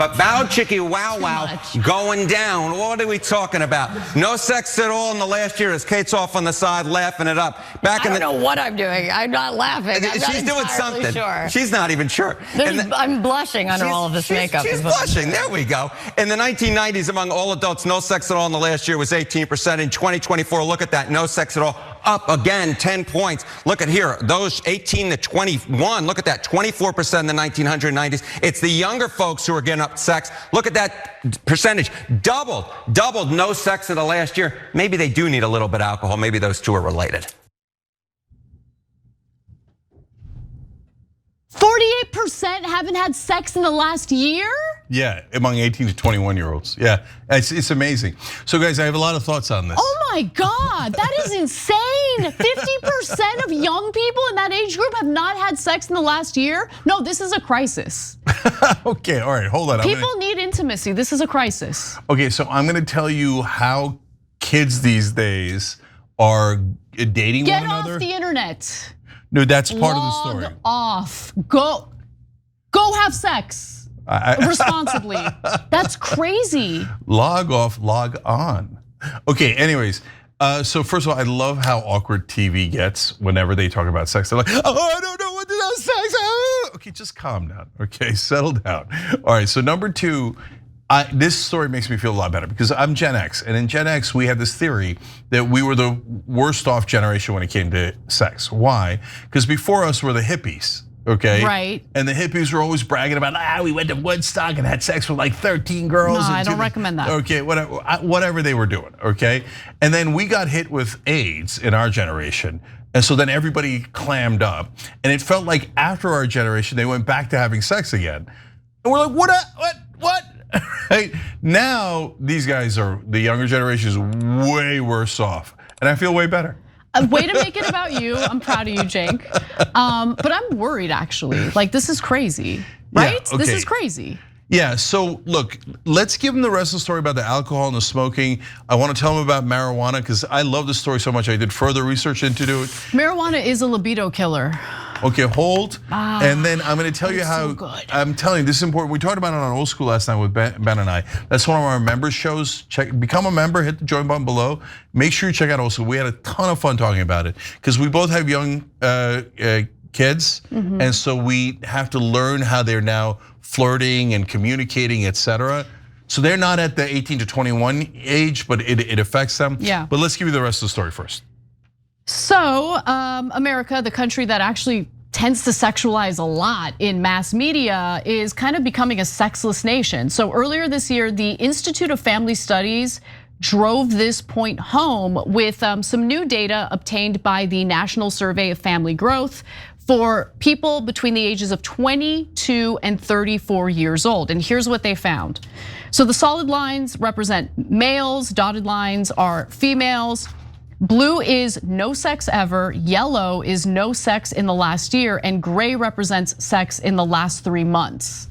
But bow chickie wow wow going down. What are we talking about? No sex at all in the last year as Kate's off on the side laughing it up. I don't know what I'm doing. I'm not laughing. She's doing something. Sure. She's not even sure. I'm blushing under all of this makeup. She's blushing. There we go. In the 1990s, among all adults, no sex at all in the last year was 18%. In 2024, look at that. No sex at all. Up again, 10 points. Look at here, those 18 to 21, look at that, 24% in the 1990s. It's the younger folks who are getting up sex. Look at that percentage, doubled no sex in the last year. Maybe they do need a little bit of alcohol. Maybe those two are related. 48% haven't had sex in the last year? Yeah, among 18 to 21-year-olds. Yeah, it's amazing. So guys, I have a lot of thoughts on this. Oh my God, that is insane. 50% of young people in that age group have not had sex in the last year? No, this is a crisis. Okay, all right, hold on. People need intimacy, this is a crisis. Okay, so I'm gonna tell you how kids these days are dating one another. Get off the internet. No, that's part of the story. Log off, go have sex. Responsibly. That's crazy. Log off, log on. Okay, anyways, so first of all, I love how awkward TV gets whenever they talk about sex. They're like, oh, I don't know what to do sex. Okay, just calm down, okay, settle down. All right, so number two, this story makes me feel a lot better because I'm Gen X, and in Gen X, we had this theory that we were the worst off generation when it came to sex. Why? Because before us were the hippies. Okay. Right. And the hippies were always bragging about, we went to Woodstock and had sex with like 13 girls. No, I don't recommend that. Okay, whatever they were doing, okay? And then we got hit with AIDS in our generation. And so then everybody clammed up. And it felt like after our generation, they went back to having sex again. And we're like, what? Right? Now, these guys the younger generation is way worse off. And I feel way better. Way to make it about you. I'm proud of you, Jake. But I'm worried actually. Like this is crazy, right? Yeah, okay. This is crazy. Yeah, so look, let's give them the rest of the story about the alcohol and the smoking. I want to tell them about marijuana because I love this story so much. I did further research into it. Marijuana is a libido killer. Okay, hold. And then I'm gonna tell you how, I'm telling you, this is important. We talked about it on Old School last night with Ben and I. That's one of our members shows. Become a member, hit the join button below. Make sure you check out Old School. We had a ton of fun talking about it because we both have young kids. And so we have to learn how they're now flirting and communicating, etc. So they're not at the 18 to 21 age, but it affects them. Yeah. But let's give you the rest of the story first. So America, the country that actually tends to sexualize a lot in mass media, is kind of becoming a sexless nation. So earlier this year, the Institute of Family Studies drove this point home with some new data obtained by the National Survey of Family Growth for people between the ages of 22 and 34 years old. And here's what they found. So the solid lines represent males, dotted lines are females. Blue is no sex ever, yellow is no sex in the last year, and gray represents sex in the last 3 months.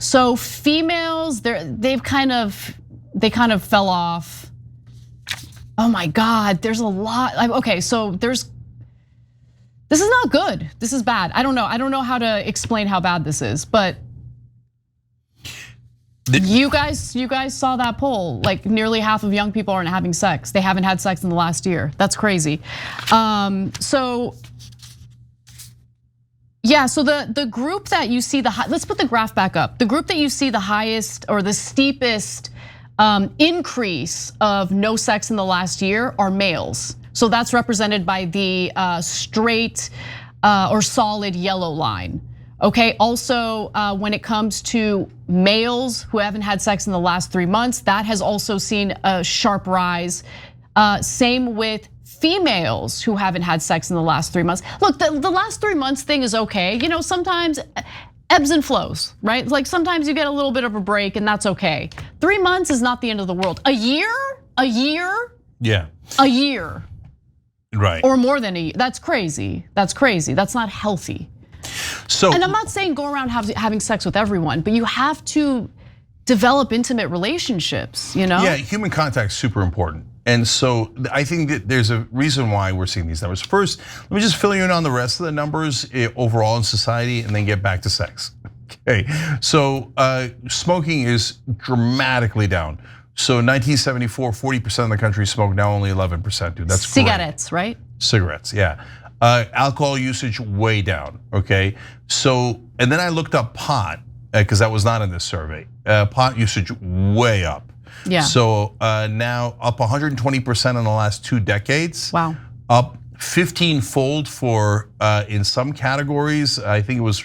So females, they kind of fell off. Oh my God, there's a lot. Okay, so this is not good. This is bad. I don't know how to explain how bad this is, but you guys saw that poll. Like nearly half of young people aren't having sex. They haven't had sex in the last year. That's crazy. So yeah, so the group that you see let's put the graph back up. The group that you see the highest or the steepest increase of no sex in the last year are males. So that's represented by the straight or solid yellow line. Okay, also when it comes to males who haven't had sex in the last 3 months, that has also seen a sharp rise. Same with females who haven't had sex in the last 3 months. Look, the last 3 months thing is okay. You know, sometimes ebbs and flows, right? Like sometimes you get a little bit of a break and that's okay. 3 months is not the end of the world. A year? Yeah. A year. Right. Or more than a year. That's crazy. That's crazy. That's not healthy. So, and I'm not saying go around having sex with everyone, but you have to develop intimate relationships, you know? Yeah, human contact is super important. And so I think that there's a reason why we're seeing these numbers. First, let me just fill you in on the rest of the numbers overall in society and then get back to sex. Okay, so smoking is dramatically down. So 1974, 40% of the country smoked, now only 11% do. That's cigarettes, great. Right? Cigarettes, yeah. Alcohol usage way down, okay? So, and then I looked up pot, because that was not in this survey. Pot usage way up. Yeah. So now up 120% in the last 2 decades. Wow. Up 15-fold for in some categories. I think it was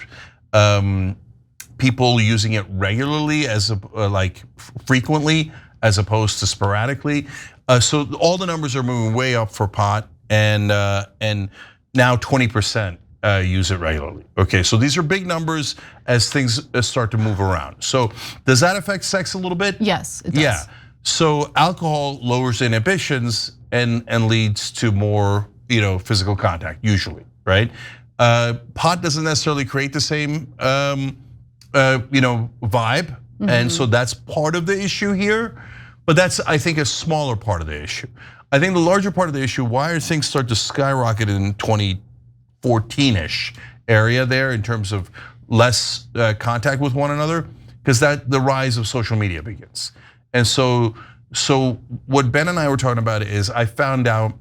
people using it regularly like frequently as opposed to sporadically. So all the numbers are moving way up for pot, and now 20% use it regularly. Okay, so these are big numbers as things start to move around. So does that affect sex a little bit? Yes, it does. Yeah. So alcohol lowers inhibitions and leads to more, physical contact usually, right? Pot doesn't necessarily create the same, vibe, and so that's part of the issue here. But that's, I think, a smaller part of the issue. I think the larger part of the issue, why are things start to skyrocket in 2014-ish area there in terms of less contact with one another? Because the rise of social media begins. And so what Ben and I were talking about is I found out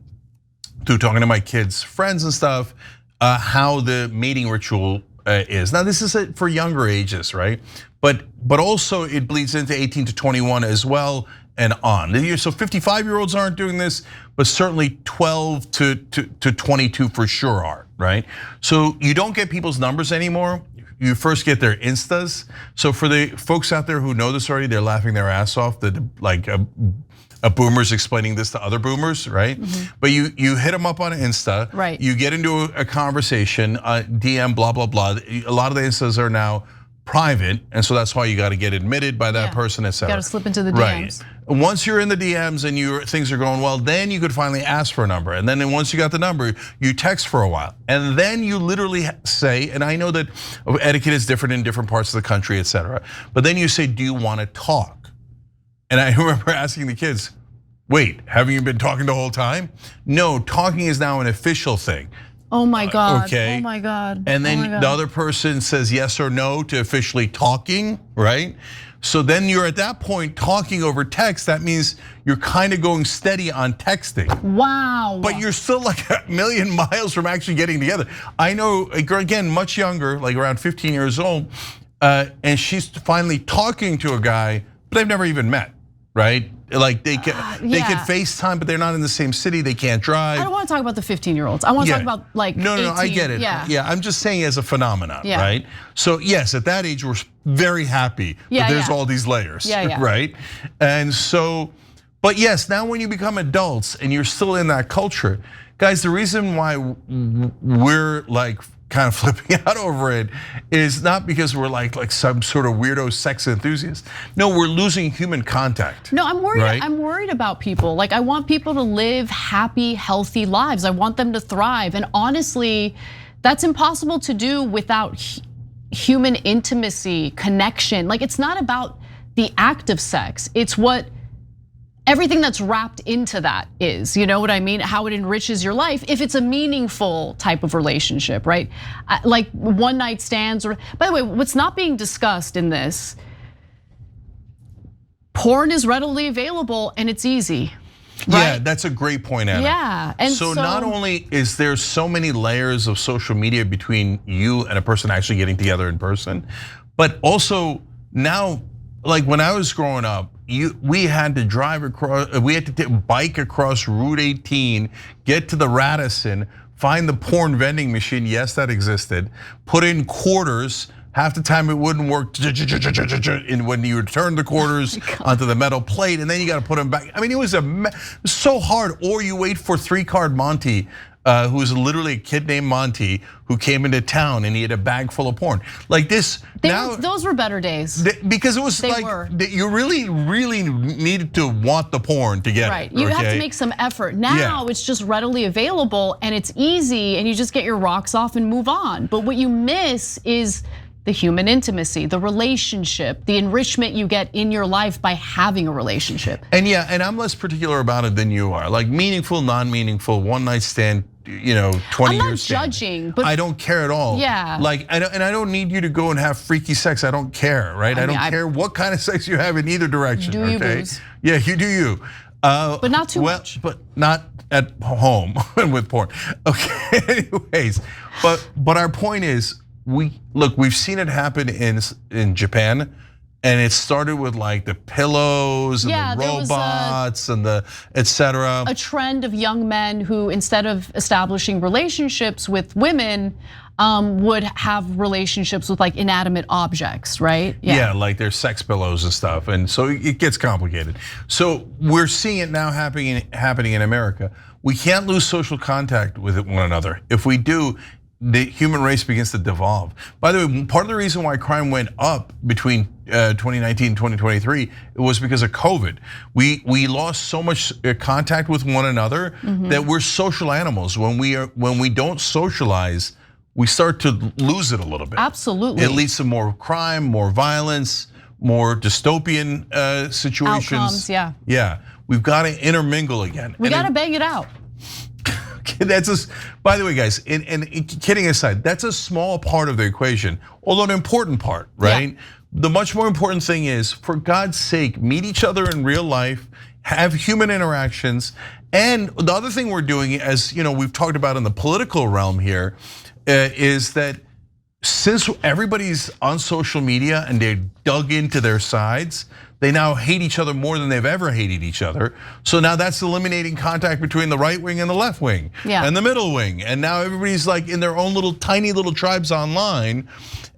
through talking to my kids' friends and stuff, how the mating ritual is. Now this is for younger ages, right? But also it bleeds into 18 to 21 as well and on. So 55-year-olds aren't doing this, but certainly 12 to 22 for sure are, right? So you don't get people's numbers anymore. You first get their Instas. So for the folks out there who know this already, they're laughing their ass off. Like a boomer's explaining this to other boomers, right? But you hit them up on Insta. Right. You get into a conversation, DM, blah, blah, blah. A lot of the Instas are now private, and so that's why you got to get admitted by that person, et cetera. You got to slip into the DMs. Right. Once you're in the DMs and things are going well, then you could finally ask for a number. And then once you got the number, you text for a while. And then you literally say, and I know that etiquette is different in different parts of the country, et cetera. But then you say, do you want to talk? And I remember asking the kids, wait, haven't you been talking the whole time? No, talking is now an official thing. Oh my God, okay. Oh my God. And then the other person says yes or no to officially talking, right? So then you're at that point talking over text. That means you're kind of going steady on texting. Wow. But you're still like a million miles from actually getting together. I know a girl, again, much younger, like around 15 years old, and she's finally talking to a guy, but they've never even met, right? Like they could FaceTime, but they're not in the same city. They can't drive. I don't want to talk about the 15-year-olds. I want to talk about like 18. No, I get it. Yeah, I'm just saying as a phenomenon, Yeah. right? So yes, at that age, we're very happy that there's all these layers, right? And so, but yes, now when you become adults and you're still in that culture, guys, the reason why we're like kind of flipping out over it is not because we're like some sort of weirdo sex enthusiast. No, we're losing human contact. No, I'm worried. Right? I'm worried about people. Like I want people to live happy, healthy lives. I want them to thrive. And honestly, that's impossible to do without human intimacy, connection. Like it's not about the act of sex. It's what everything that's wrapped into that is, you know what I mean? How it enriches your life if it's a meaningful type of relationship, right? Like one night stands, or by the way, what's not being discussed in this, porn is readily available and it's easy. Yeah, right? that's a great point, Anna. Yeah, and so not only is there so many layers of social media between you and a person actually getting together in person, but also now, like when I was growing up, we had to drive across, we had to bike across Route 18, get to the Radisson, find the porn vending machine. Yes, that existed. Put in quarters. Half the time it wouldn't work. And when you return the quarters onto the metal plate, and then you got to put them back. I mean, it was so hard. Or you wait for 3-card Monty, who was literally a kid named Monty, who came into town and he had a bag full of porn. Like this. Those were better days. Because it was you really needed to want the porn to get it. Right, you have to make some effort. Now it's just readily available and it's easy and you just get your rocks off and move on. But what you miss is the human intimacy, the relationship, the enrichment you get in your life by having a relationship. And yeah, and I'm less particular about it than you are. Like meaningful, non-meaningful, one night stand, 20 I'm years. not judging, but I don't care at all. Yeah. Like, I don't need you to go and have freaky sex. I don't care, right? I don't care what kind of sex you have in either direction. Do you, booze? Yeah, you do you. But not too much. But not at home and with porn. Okay, anyways. But our point is, we've seen it happen in Japan, and it started with like the pillows and the robots and the etc. A trend of young men who, instead of establishing relationships with women, would have relationships with like inanimate objects, right? Yeah, like their sex pillows and stuff, and so it gets complicated. So we're seeing it now happening in America. We can't lose social contact with one another. If we do, the human race begins to devolve. By the way, part of the reason why crime went up between 2019 and 2023, it was because of COVID. We lost so much contact with one another that we're social animals. When we don't socialize, we start to lose it a little bit. Absolutely. It leads to more crime, more violence, more dystopian situations. Outcomes, yeah. Yeah, we've got to intermingle again. We got to bang it out. That's by the way, guys, and kidding aside, that's a small part of the equation, although an important part, right? Yeah. The much more important thing is, for God's sake, meet each other in real life, have human interactions. And the other thing we're doing, as we've talked about in the political realm here, is that since everybody's on social media and they're dug into their sides, they now hate each other more than they've ever hated each other. So now that's eliminating contact between the right wing and the left wing and the middle wing. And now everybody's like in their own little tiny little tribes online.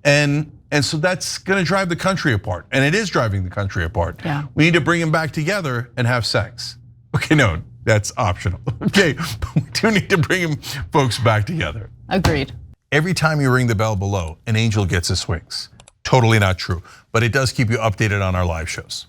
And so that's gonna drive the country apart. And it is driving the country apart. Yeah. We need to bring them back together and have sex. Okay, no, that's optional. Okay, but we do need to bring folks back together. Agreed. Every time you ring the bell below, an angel gets his wings. Totally not true, but it does keep you updated on our live shows.